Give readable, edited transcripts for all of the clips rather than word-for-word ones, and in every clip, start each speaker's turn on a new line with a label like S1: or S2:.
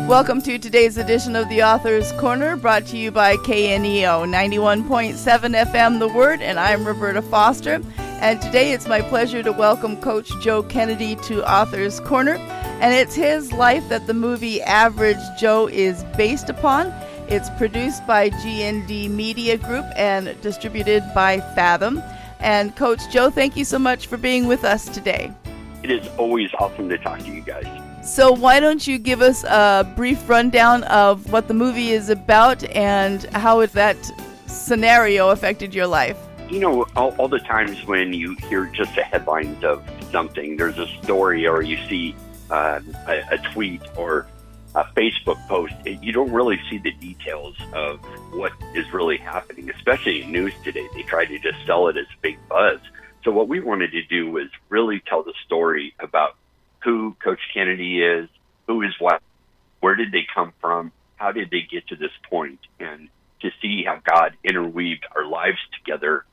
S1: Welcome to today's edition of the Author's Corner, brought to you by KNEO 91.7 FM The Word, and I'm Roberta Foster. And today it's my pleasure to welcome Coach Joe Kennedy to Author's Corner. And it's his life that the movie Average Joe is based upon. It's produced by G&D Media Group and distributed by Fathom. And Coach Joe, thank you so much for being with us today.
S2: It is always awesome to talk to you guys.
S1: So why don't you give us a brief rundown of what the movie is about and how that scenario affected your life?
S2: You know, all the times when you hear just the headlines of something, there's a story or you see a tweet or a Facebook post, you don't really see the details of what is really happening, especially in news today. They try to just sell it as big buzz. So what we wanted to do was really tell the story about who Coach Kennedy is, who his wife, where did they come from, how did they get to this point, and to see how God interweaved our lives together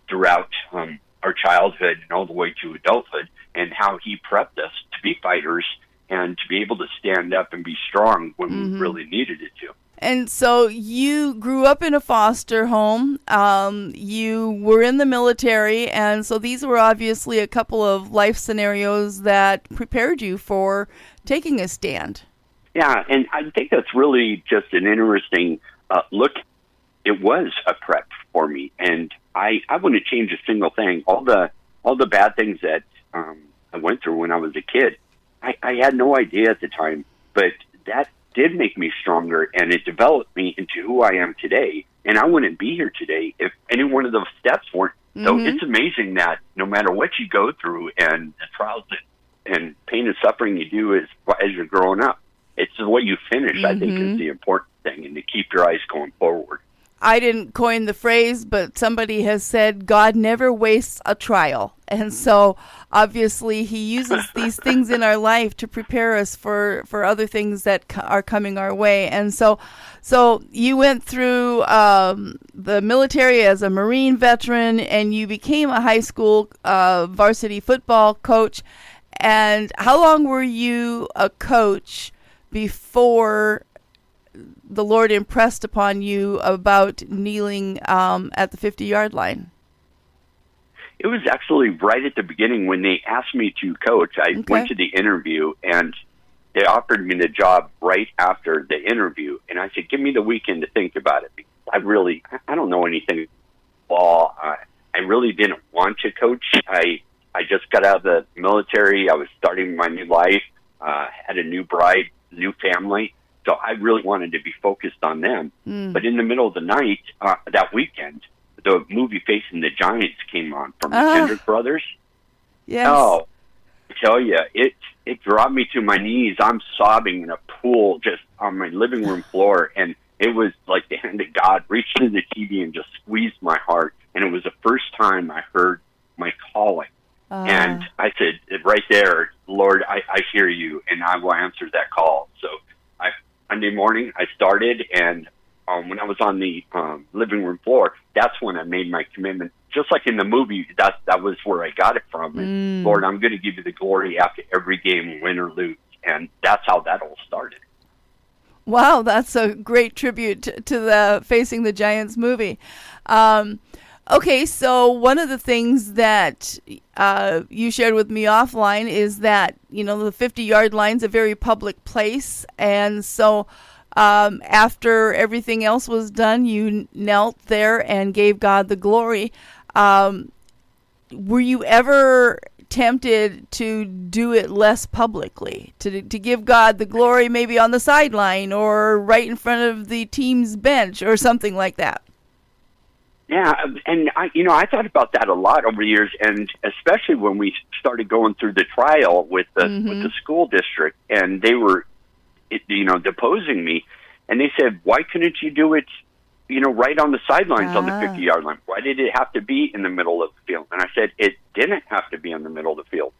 S2: throughout our childhood and all the way to adulthood, and how he prepped us to be fighters and to be able to stand up and be strong when we really needed it to.
S1: And so you grew up in a foster home, you were in the military, and so these were obviously a couple of life scenarios that prepared you for taking a stand.
S2: Yeah, and I think that's really just an interesting look. It was a prep for me, and I wouldn't change a single thing. All the bad things that I went through when I was a kid, I had no idea at the time, but that did make me stronger, and it developed me into who I am today. And I wouldn't be here today if any one of those steps weren't. So it's amazing that no matter what you go through and the trials and pain and suffering you do as you're growing up, it's the way you finish, I think, is the important thing, and to keep your eyes going forward.
S1: I didn't coin the phrase, but somebody has said God never wastes a trial. And so obviously he uses these things in our life to prepare us for other things that are coming our way. And so you went through the military as a Marine veteran, and you became a high school varsity football coach. And how long were you a coach before the Lord impressed upon you about kneeling at the 50-yard line?
S2: It was actually right at the beginning when they asked me to coach. I went to the interview, and they offered me the job right after the interview. And I said, give me the weekend to think about it. I don't know anything ball. I really didn't want to coach. I just got out of the military. I was starting my new life, had a new bride, new family. So I really wanted to be focused on them. But in the middle of the night, that weekend, the movie Facing the Giants came on from the Kendrick brothers.
S1: Yes.
S2: Oh, I tell you, it dropped me to my knees. I'm sobbing in a pool just on my living room floor. And it was like the hand of God reached into the TV and just squeezed my heart. And it was the first time I heard my calling. And I said, right there, Lord, I hear you, and I will answer that call. So Monday morning, I started, and when I was on the living room floor, that's when I made my commitment. Just like in the movie, that was where I got it from. And Lord, I'm going to give you the glory after every game, win or lose. And that's how that all started.
S1: Wow, that's a great tribute to the Facing the Giants movie. Okay, so one of the things that you shared with me offline is that, the 50-yard line's a very public place. And so after everything else was done, you knelt there and gave God the glory. Were you ever tempted to do it less publicly, to give God the glory maybe on the sideline or right in front of the team's bench or something like that?
S2: Yeah, and I thought about that a lot over the years, and especially when we started going through the trial with the school district, and they were, deposing me, and they said, "Why couldn't you do it, right on the sidelines on the 50-yard line? Why did it have to be in the middle of the field?" And I said, "It didn't have to be in the middle of the field.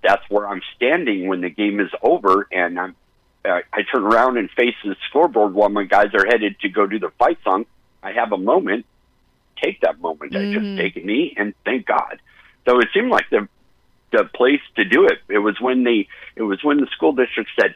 S2: That's where I'm standing when the game is over, and I turn around and face the scoreboard while my guys are headed to go do the fight song. I have a moment, take that moment. I just take a knee and thank God." So it seemed like the place to do it. It was when the school district said,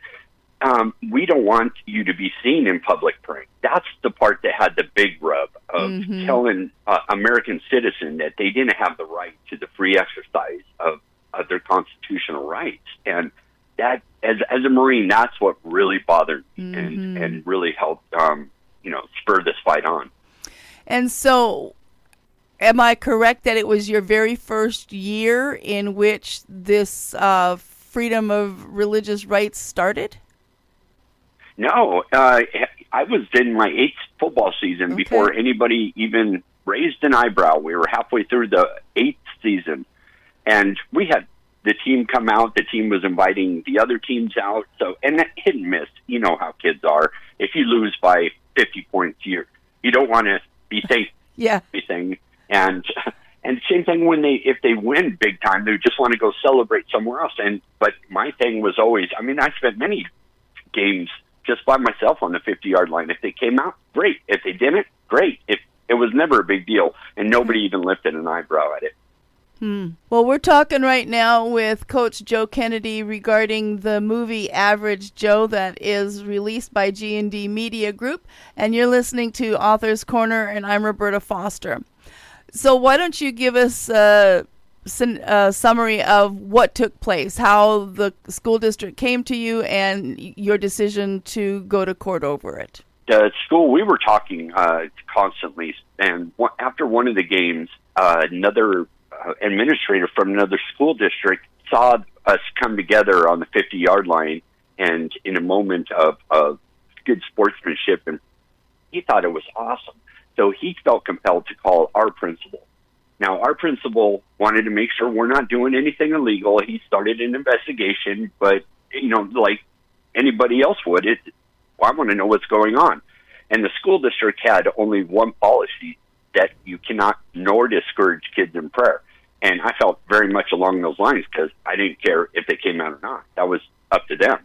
S2: we don't want you to be seen in public praying. That's the part that had the big rub of telling American citizens that they didn't have the right to the free exercise of their constitutional rights. And that, as a Marine, that's what really bothered me and really helped, spur this fight on.
S1: And so, am I correct that it was your very first year in which this freedom of religious rights started?
S2: No, I was in my 8th football season before anybody even raised an eyebrow. We were halfway through the 8th season, and we had the team come out. The team was inviting the other teams out. So, and that hit and miss. You know how kids are. If you lose by 50 points, you don't want to be thanked anything. And same thing if they win big time, they just want to go celebrate somewhere else. But my thing was always, I spent many games just by myself on the 50-yard line. If they came out, great. If they didn't, great. It was never a big deal, and nobody even lifted an eyebrow at it.
S1: Well, we're talking right now with Coach Joe Kennedy regarding the movie Average Joe that is released by G&D Media Group, and you're listening to Author's Corner, and I'm Roberta Foster. So why don't you give us a summary of what took place, how the school district came to you, and your decision to go to court over it?
S2: The school, we were talking constantly, and after one of the games, another administrator from another school district saw us come together on the 50-yard line, and in a moment of good sportsmanship, and he thought it was awesome. So he felt compelled to call our principal. Now, our principal wanted to make sure we're not doing anything illegal. He started an investigation, but, like anybody else would, I want to know what's going on. And the school district had only one policy, that you cannot nor discourage kids in prayer. And I felt very much along those lines because I didn't care if they came out or not. That was up to them.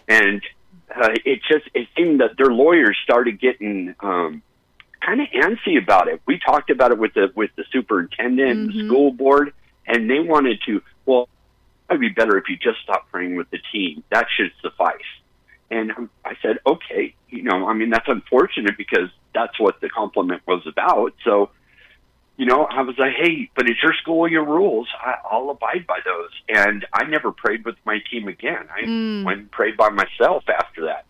S2: And it seemed that their lawyers started getting kind of antsy about it. We talked about it with the superintendent, the school board, and they wanted to, well, it would be better if you just stopped praying with the team. That should suffice. And I said, okay, that's unfortunate because that's what the compliment was about. So, I was like, hey, but it's your school, your rules. I'll abide by those. And I never prayed with my team again. I went and prayed by myself after that.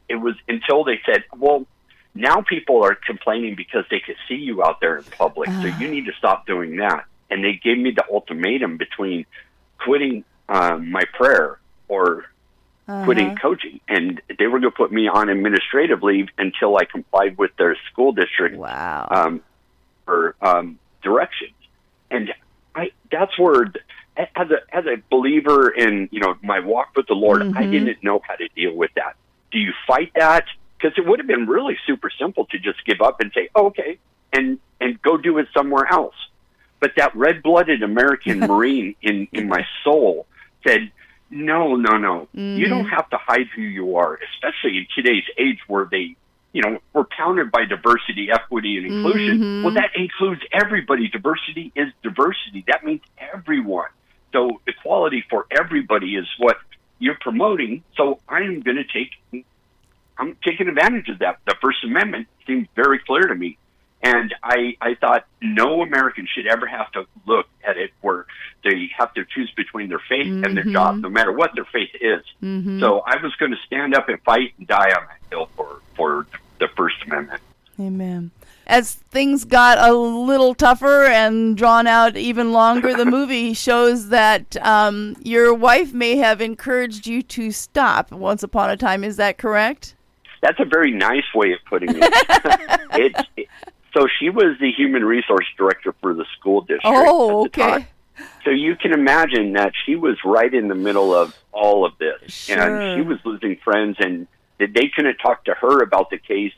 S2: It was until they said, well, now people are complaining because they could see you out there in public, so you need to stop doing that. And they gave me the ultimatum between quitting my prayer or quitting coaching. And they were going to put me on administrative leave until I complied with their school district directions. And that's where, as a believer in my walk with the Lord, I didn't know how to deal with that. Do you fight that? Because it would have been really super simple to just give up and say, okay, and go do it somewhere else. But that red-blooded American Marine in my soul said, no. You don't have to hide who you are, especially in today's age where we're counted by diversity, equity, and inclusion. Well, that includes everybody. Diversity is diversity. That means everyone. So equality for everybody is what you're promoting. So I'm taking advantage of that. The First Amendment seems very clear to me. And I thought no American should ever have to look at it where they have to choose between their faith and their job, no matter what their faith is. So I was going to stand up and fight and die on that hill for the First Amendment.
S1: Amen. As things got a little tougher and drawn out even longer, the movie shows that your wife may have encouraged you to stop once upon a time. Is that correct?
S2: That's a very nice way of putting it. So she was the human resource director for the school district at the time. So you can imagine that she was right in the middle of all of this.
S1: Sure.
S2: And she was losing friends, and they couldn't talk to her about the case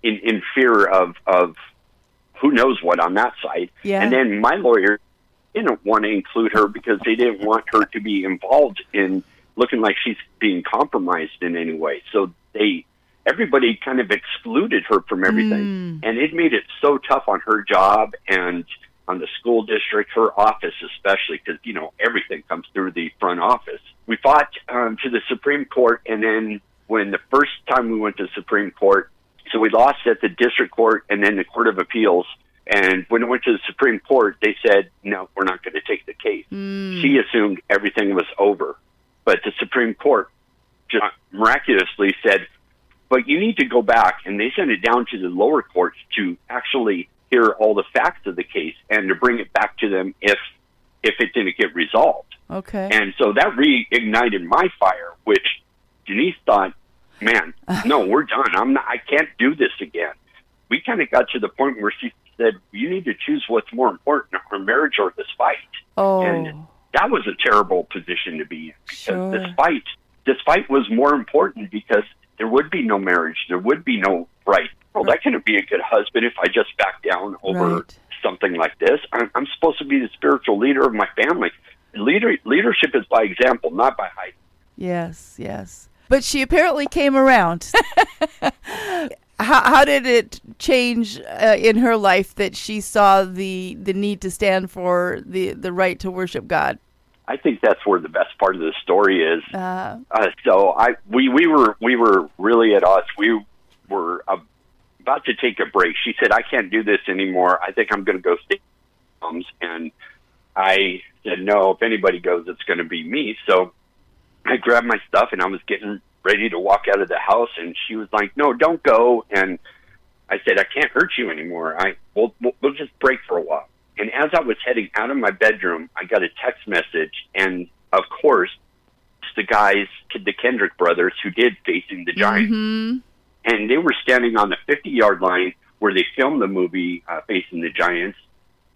S2: in fear of who knows what on that side. Yeah. And then my lawyer didn't want to include her because they didn't want her to be involved in looking like she's being compromised in any way. So everybody kind of excluded her from everything. And it made it so tough on her job and on the school district, her office especially, because, everything comes through the front office. we fought to the Supreme Court, and then when the first time we went to the Supreme Court, so we lost at the district court and then the Court of Appeals. And when it went to the Supreme Court, they said, no, we're not going to take the case. She assumed everything was over. But the Supreme Court just miraculously said, but you need to go back. And they sent it down to the lower courts to actually hear all the facts of the case and to bring it back to them if it didn't get resolved.
S1: Okay.
S2: And so that reignited my fire, which Denise thought, man, no, we're done. I can't do this again. We kind of got to the point where she said, you need to choose what's more important, our marriage or this fight.
S1: Oh.
S2: And that was a terrible position to be in, because this fight was more important, because there would be no marriage. There would be no right. Well, I couldn't be a good husband if I just back down over something like this. I'm supposed to be the spiritual leader of my family. Leadership is by example, not by height.
S1: Yes, yes. But she apparently came around. How did it change in her life that she saw the need to stand for the right to worship God?
S2: I think that's where the best part of the story is. So we were really at odds. We were about to take a break. She said, I can't do this anymore. I think I'm going to go stay with moms. And I said, no, if anybody goes, it's going to be me. So I grabbed my stuff and I was getting ready to walk out of the house, and she was like, no, don't go. And I said, I can't hurt you anymore. We'll just break for a while. And as I was heading out of my bedroom, I got a text message, and of course, it's the guys, the Kendrick brothers, who did Facing the Giants. Mm-hmm. And they were standing on the 50-yard line where they filmed the movie Facing the Giants,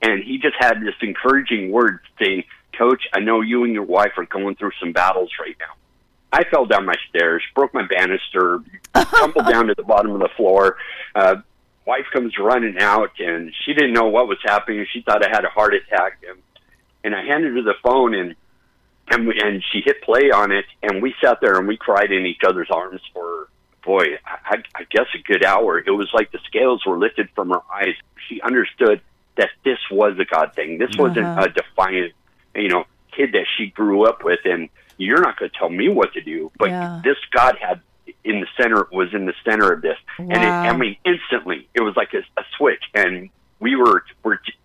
S2: and he just had this encouraging word saying, Coach, I know you and your wife are going through some battles right now. I fell down my stairs, broke my banister, tumbled down to the bottom of the floor. Wife comes running out, and she didn't know what was happening. She thought I had a heart attack. And I handed her the phone, and she hit play on it, and we sat there and we cried in each other's arms for, boy, I guess a good hour. It was like the scales were lifted from her eyes. She understood that this was a God thing. This wasn't a defiant, kid that she grew up with, and you're not going to tell me what to do. But this God was in the center of this. Wow. And instantly, it was like a switch. And we're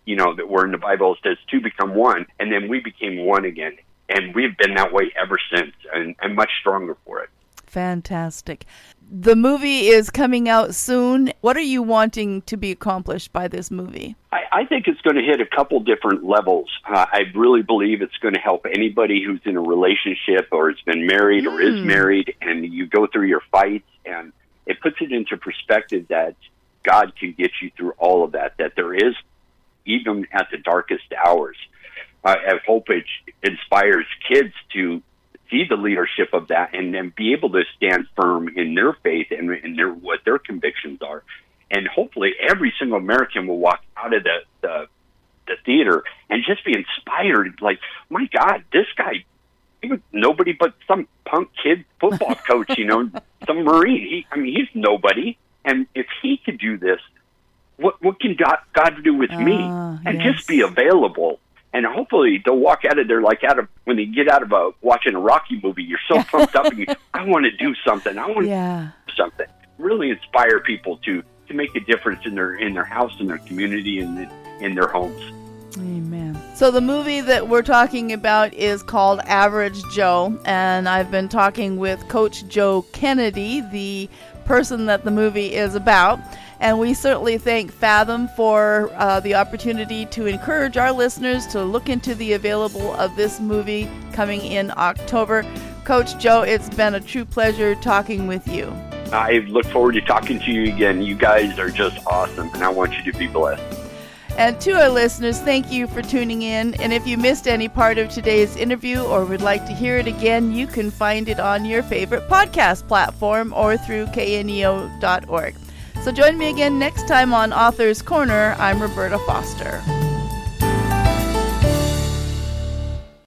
S2: in the Bible, it says two become one, and then we became one again. And we've been that way ever since, and much stronger for it.
S1: Fantastic. The movie is coming out soon. What are you wanting to be accomplished by this movie?
S2: I think it's going to hit a couple different levels. I really believe it's going to help anybody who's in a relationship or has been married or is married, and you go through your fights, and it puts it into perspective that God can get you through all of that there is, even at the darkest hours. I hope it inspires kids to see the leadership of that and then be able to stand firm in their faith and in what their convictions are. And hopefully every single American will walk out of the theater and just be inspired. Like, my God, this guy, he was nobody but some punk kid football coach, some Marine. He's nobody. And if he could do this, what can God do with me? And just be available. And hopefully they'll walk out of there when they get out of watching a Rocky movie, you're so pumped up and I want to do something. I want to do something. Really inspire people to make a difference in their house, in their community, and in their homes.
S1: Amen. So the movie that we're talking about is called Average Joe, and I've been talking with Coach Joe Kennedy, the person that the movie is about. And we certainly thank Fathom for the opportunity to encourage our listeners to look into the available of this movie coming in October. Coach Joe, it's been a true pleasure talking with you.
S2: I look forward to talking to you again. You guys are just awesome, and I want you to be blessed.
S1: And to our listeners, thank you for tuning in. And if you missed any part of today's interview or would like to hear it again, you can find it on your favorite podcast platform or through KNEO.org. So join me again next time on Author's Corner. I'm Roberta Foster.